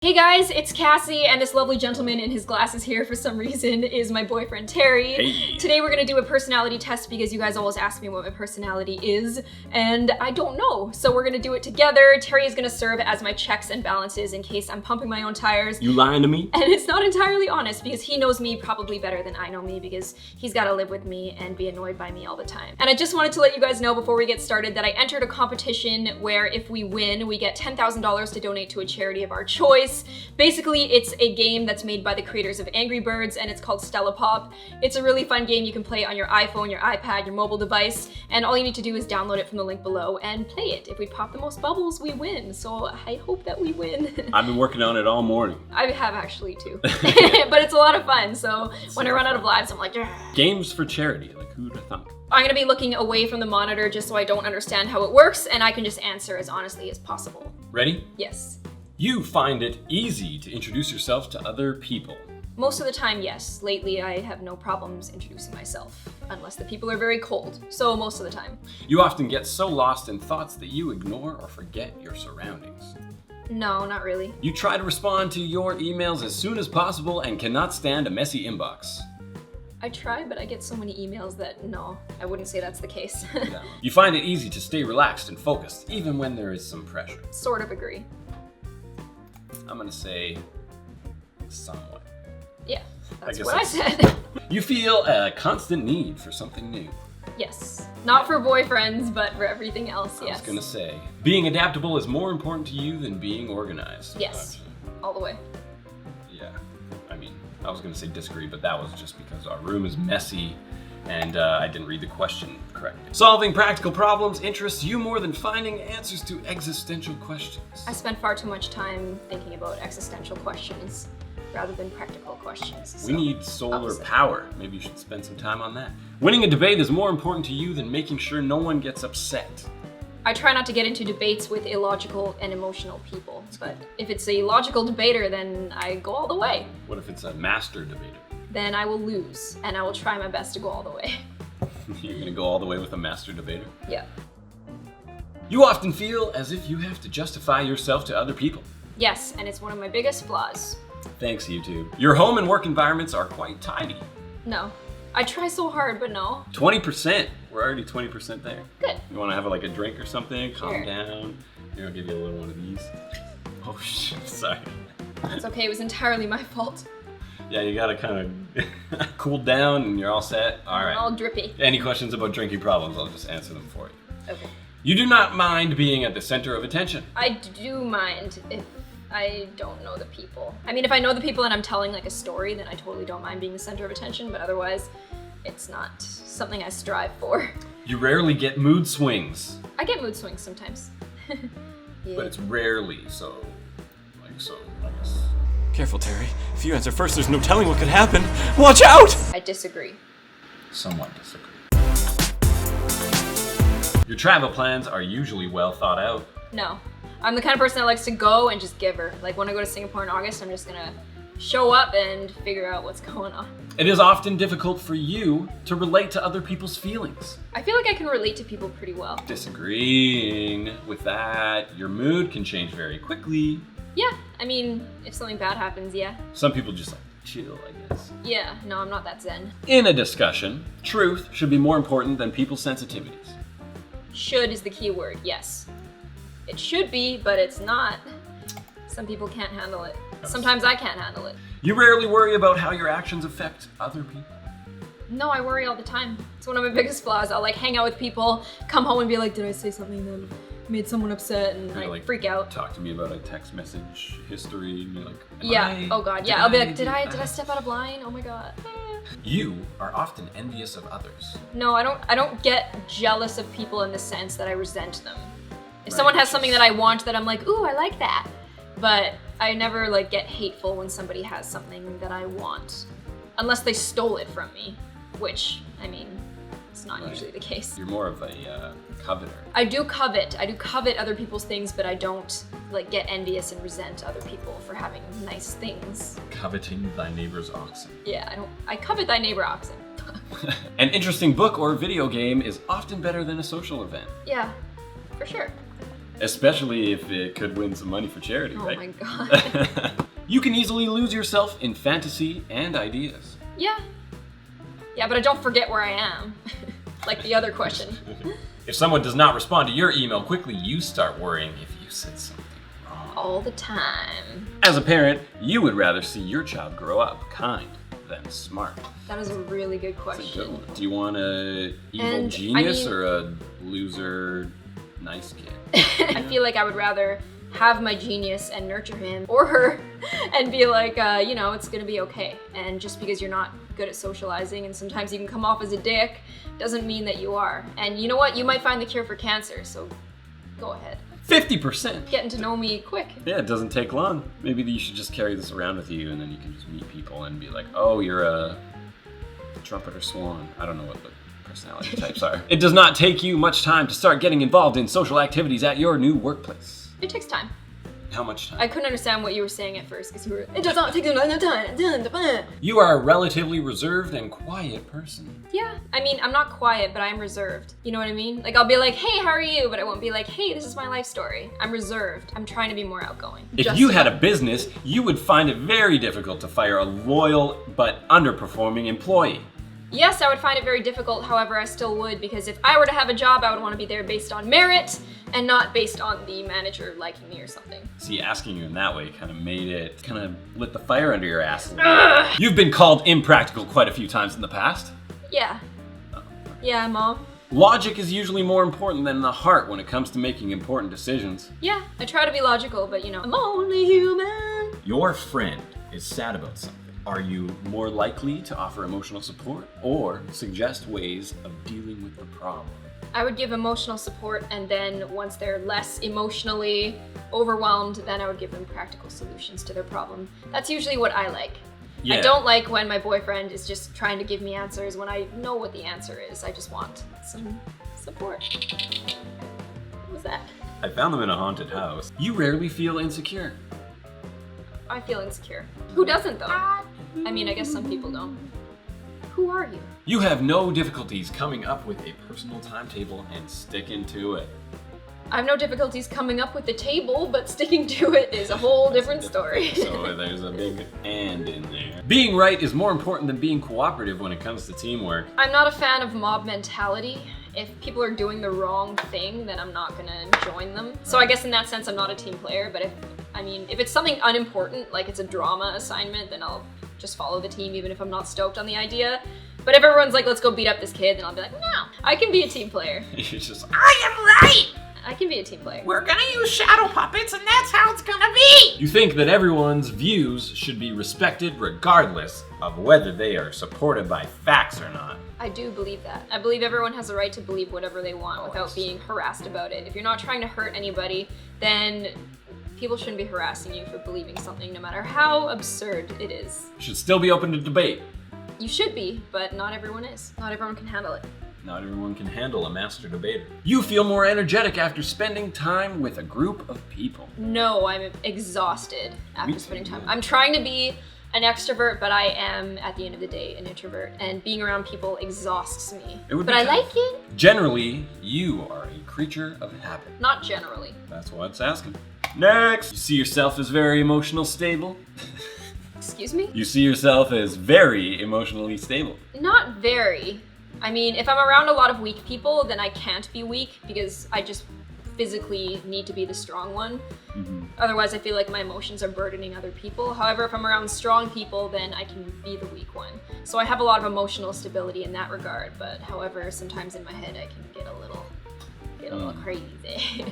Hey guys, it's Cassie, and this lovely gentleman in his glasses here for some reason is my boyfriend Terry. Hey. Today we're gonna do a personality test because you guys always ask me what my personality is, and I don't know. So we're gonna do it together. Terry is gonna serve as my checks and balances in case I'm pumping my own tires. You lying to me? And it's not entirely honest because he knows me probably better than I know me because he's gotta live with me and be annoyed by me all the time. And I just wanted to let you guys know before we get started that I entered a competition where if we win, we get $10,000 to donate to a charity of our choice. Basically, it's a game that's made by the creators of Angry Birds and it's called Stella Pop. It's a really fun game you can play on your iPhone, your iPad, your mobile device, and all you need to do is download it from the link below and play it. If we pop the most bubbles, we win. So I hope that we win. I've been working on it all morning. I have actually too. But it's a lot of fun, so when I run out of lives, I'm like, "Ugh." Games for charity, like who'd have thunk? I'm gonna be looking away from the monitor just so I don't understand how it works and I can just answer as honestly as possible. Ready? Yes. You find it easy to introduce yourself to other people. Most of the time, yes. Lately, I have no problems introducing myself, unless the people are very cold. So most of the time. You often get so lost in thoughts that you ignore or forget your surroundings. No, not really. You try to respond to your emails as soon as possible and cannot stand a messy inbox. I try, but I get so many emails that no, I wouldn't say that's the case. You find it easy to stay relaxed and focused, even when there is some pressure. Sort of agree. I'm gonna say somewhat. Yeah, that's guess what I that's- said. You feel a constant need for something new. Yes. Not for boyfriends, but for everything else, I yes. was gonna say, being adaptable is more important to you than being organized. Yes, all the way. Yeah, I mean, I was gonna say disagree, but that was just because our room is messy and I didn't read the question correctly. Solving practical problems interests you more than finding answers to existential questions. I spend far too much time thinking about existential questions rather than practical questions. We need solar power. Maybe you should spend some time on that. Winning a debate is more important to you than making sure no one gets upset. I try not to get into debates with illogical and emotional people, but if it's a logical debater, then I go all the way. What if it's a master debater? Then I will lose, and I will try my best to go all the way. You're gonna go all the way with a master debater? Yeah. You often feel as if you have to justify yourself to other people. Yes, and it's one of my biggest flaws. Thanks, YouTube. Your home and work environments are quite tidy. No. I try so hard, but no. 20%. We're already 20% there. Good. You wanna have like a drink or something? Calm Sure. down. Here, I'll give you a little one of these. Oh shit, sorry. It's okay, it was entirely my fault. Yeah, you gotta kind of cool down and you're all set. All right. All drippy. Any questions about drinking problems, I'll just answer them for you. Okay. You do not mind being at the center of attention. I do mind if I don't know the people. I mean, if I know the people and I'm telling like a story, then I totally don't mind being the center of attention, but otherwise, it's not something I strive for. You rarely get mood swings, I get mood swings sometimes. Yeah. but it's rarely, so, I guess. Careful, Terry. If you answer first, there's no telling what could happen. Watch out! I disagree. Somewhat disagree. Your travel plans are usually well thought out. No. I'm the kind of person that likes to go and just give her. Like when I go to Singapore in August, I'm just gonna show up and figure out what's going on. It is often difficult for you to relate to other people's feelings. I feel like I can relate to people pretty well. Disagreeing with that, your mood can change very quickly. Yeah, I mean, if something bad happens, yeah. Some people just like chill, I guess. Yeah, no, I'm not that zen. In a discussion, truth should be more important than people's sensitivities. Should is the key word, yes. It should be, but it's not. Some people can't handle it. Sometimes I can't handle it. You rarely worry about how your actions affect other people. No, I worry all the time. It's one of my biggest flaws. I'll like hang out with people, come home and be like, did I say something that made someone upset, and Or, like freak out. Talk to me about a text message history, and you're like, Yeah, oh god, yeah. I'll be like, did I step out of line? Oh my god. You are often envious of others. No, I don't get jealous of people in the sense that I resent them. If Right. someone has something that I want that I'm like, ooh, I like that. But I never like get hateful when somebody has something that I want. Unless they stole it from me, which, I mean, it's not Right. usually the case. You're more of a coveter. I do covet other people's things, but I don't like get envious and resent other people for having nice things. Coveting thy neighbor's oxen. Yeah, I covet thy neighbor oxen. An interesting book or video game is often better than a social event. Yeah, for sure. Especially if it could win some money for charity, Oh right? my god. You can easily lose yourself in fantasy and ideas. Yeah. Yeah, but I don't forget where I am. Like the other question. If someone does not respond to your email quickly, you start worrying if you said something wrong. All the time. As a parent, you would rather see your child grow up kind than smart. That is a really good That's a question. good one. Do you want a evil And, genius I mean- or a loser nice kid? I feel like I would rather have my genius and nurture him or her and be like, you know, it's gonna be okay. And just because you're not good at socializing and sometimes you can come off as a dick doesn't mean that you are. And you know what? You might find the cure for cancer, so go ahead. 50%. Getting to know me quick. Yeah, it doesn't take long. Maybe you should just carry this around with you and then you can just meet people and be like, oh, you're a trumpeter swan. I don't know what the personality types are. It does not take you much time to start getting involved in social activities at your new workplace. It takes time. How much time? I couldn't understand what you were saying at first because you were, it does not take a long time. You are a relatively reserved and quiet person. Yeah, I mean, I'm not quiet, but I'm reserved. You know what I mean? Like, I'll be like, hey, how are you? But I won't be like, hey, this is my life story. I'm reserved. I'm trying to be more outgoing. If you had a business, you would find it very difficult to fire a loyal but underperforming employee. Yes, I would find it very difficult, however, I still would, because if I were to have a job, I would want to be there based on merit and not based on the manager liking me or something. See, asking you in that way kind of lit the fire under your ass. You've been called impractical quite a few times in the past. Yeah. Yeah, Mom. Logic is usually more important than the heart when it comes to making important decisions. Yeah, I try to be logical, but you know, I'm only human. Your friend is sad about something. Are you more likely to offer emotional support or suggest ways of dealing with the problem? I would give emotional support, and then once they're less emotionally overwhelmed, then I would give them practical solutions to their problem. That's usually what I like. Yeah. I don't like when my boyfriend is just trying to give me answers when I know what the answer is. I just want some support. What was that? I found them in a haunted house. You rarely feel insecure. I feel insecure. Who doesn't, though? I mean, I guess some people don't. Who are you? You have no difficulties coming up with a personal timetable and sticking to it. I have no difficulties coming up with the table, but sticking to it is a whole different story. So there's a big and in there. Being right is more important than being cooperative when it comes to teamwork. I'm not a fan of mob mentality. If people are doing the wrong thing, then I'm not gonna join them. So I guess in that sense, I'm not a team player, but if it's something unimportant, like it's a drama assignment, then I'll just follow the team even if I'm not stoked on the idea. But if everyone's like, let's go beat up this kid, then I'll be like, no, I can be a team player. You're just I am right! I can be a team player. We're gonna use shadow puppets and that's how it's gonna be! You think that everyone's views should be respected regardless of whether they are supported by facts or not. I do believe that. I believe everyone has the right to believe whatever they want without yes. being harassed about it. If you're not trying to hurt anybody, then people shouldn't be harassing you for believing something, no matter how absurd it is. Should still be open to debate. You should be, but not everyone is. Not everyone can handle it. Not everyone can handle a master debater. You feel more energetic after spending time with a group of people. No, I'm exhausted after Me spending too, time. yeah. I'm trying to be an extrovert, but I am, at the end of the day, an introvert. And being around people exhausts me. It would But be I tough. like it. Generally, you are a creature of habit. Not generally. That's why it's asking. Next! You see yourself as very emotional stable? Excuse me? You see yourself as very emotionally stable. Not very. I mean, if I'm around a lot of weak people, then I can't be weak because I just physically need to be the strong one. Otherwise, I feel like my emotions are burdening other people. However, if I'm around strong people, then I can be the weak one. So I have a lot of emotional stability in that regard, but however, sometimes in my head I can get a little crazy.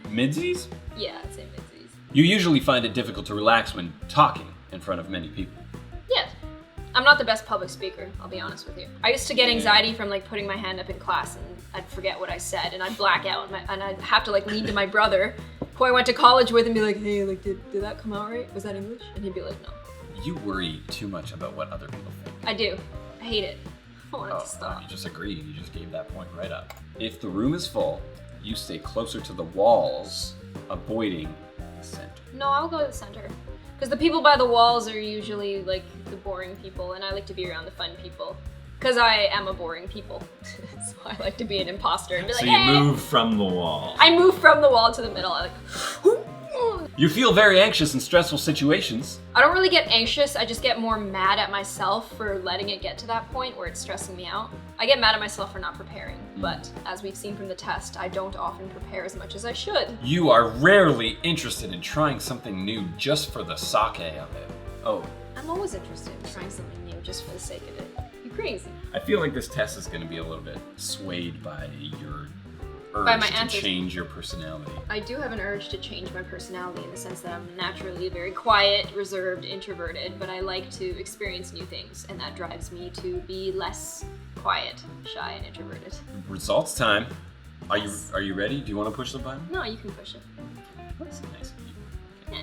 Midsies? Yeah, I'd say midsies. You usually find it difficult to relax when talking in front of many people. Yeah. I'm not the best public speaker, I'll be honest with you. I used to get anxiety from like putting my hand up in class and I'd forget what I said and I'd black out and I'd have to like lean to my brother, who I went to college with, and be like, hey, like did that come out right? Was that English? And he'd be like, no. You worry too much about what other people think. I do. I hate it. I want it to stop. You just agreed. You just gave that point right up. If the room is full, you stay closer to the walls, avoiding the center. No, I'll go to the center. Because the people by the walls are usually like the boring people, and I like to be around the fun people. Because I am a boring people. So I like to be an imposter and be like, So you move from the wall. I move from the wall to the middle. I like, You feel very anxious in stressful situations. I don't really get anxious, I just get more mad at myself for letting it get to that point where it's stressing me out. I get mad at myself for not preparing, but as we've seen from the test, I don't often prepare as much as I should. You are rarely interested in trying something new just for the sake of it. Oh, I'm always interested in trying something new just for the sake of it. You crazy. I feel like this test is going to be a little bit swayed by your urge By my to answers. change your personality. I do have an urge to change my personality in the sense that I'm naturally very quiet, reserved, introverted, but I like to experience new things, and that drives me to be less quiet, shy, and introverted. Results time. Are you ready? Do you want to push the button? No, you can push it. That's nice of you. Yeah.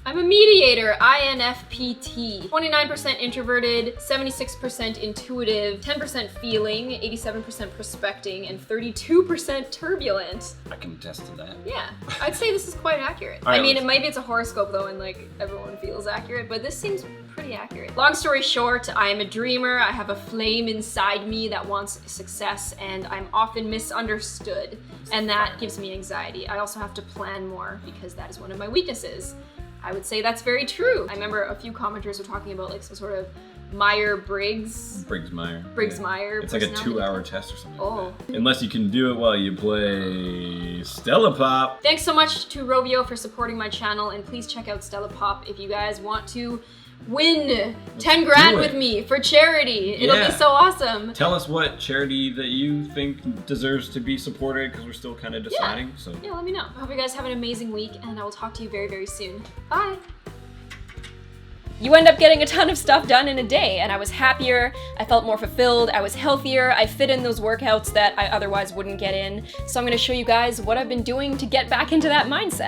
I'm a mediator, INFPT. 29% introverted, 76% intuitive, 10% feeling, 87% prospecting, and 32% turbulent. I can attest to that. Yeah, I'd say this is quite accurate. All right, I mean, let's- maybe it's a horoscope though, and like everyone feels accurate, but this seems pretty accurate. Long story short, I am a dreamer. I have a flame inside me that wants success, and I'm often misunderstood, and that gives me anxiety. I also have to plan more because that is one of my weaknesses. I would say that's very true. I remember a few commenters were talking about like some sort of Myers-Briggs. Briggs-Meyer. Briggs-Meyer. It's like a personality 2-hour test. test or something. Oh. Like that. Unless you can do it while you play Stella Pop. Thanks so much to Rovio for supporting my channel, and please check out Stella Pop if you guys want to win 10 grand do it. with me for charity. It'll Yeah. be so awesome. Tell us what charity that you think deserves to be supported, because we're still kind of deciding. So Yeah, let me know. I hope you guys have an amazing week, and I will talk to you very, very soon. Bye. You end up getting a ton of stuff done in a day, and I was happier, I felt more fulfilled, I was healthier, I fit in those workouts that I otherwise wouldn't get in. So I'm gonna show you guys what I've been doing to get back into that mindset.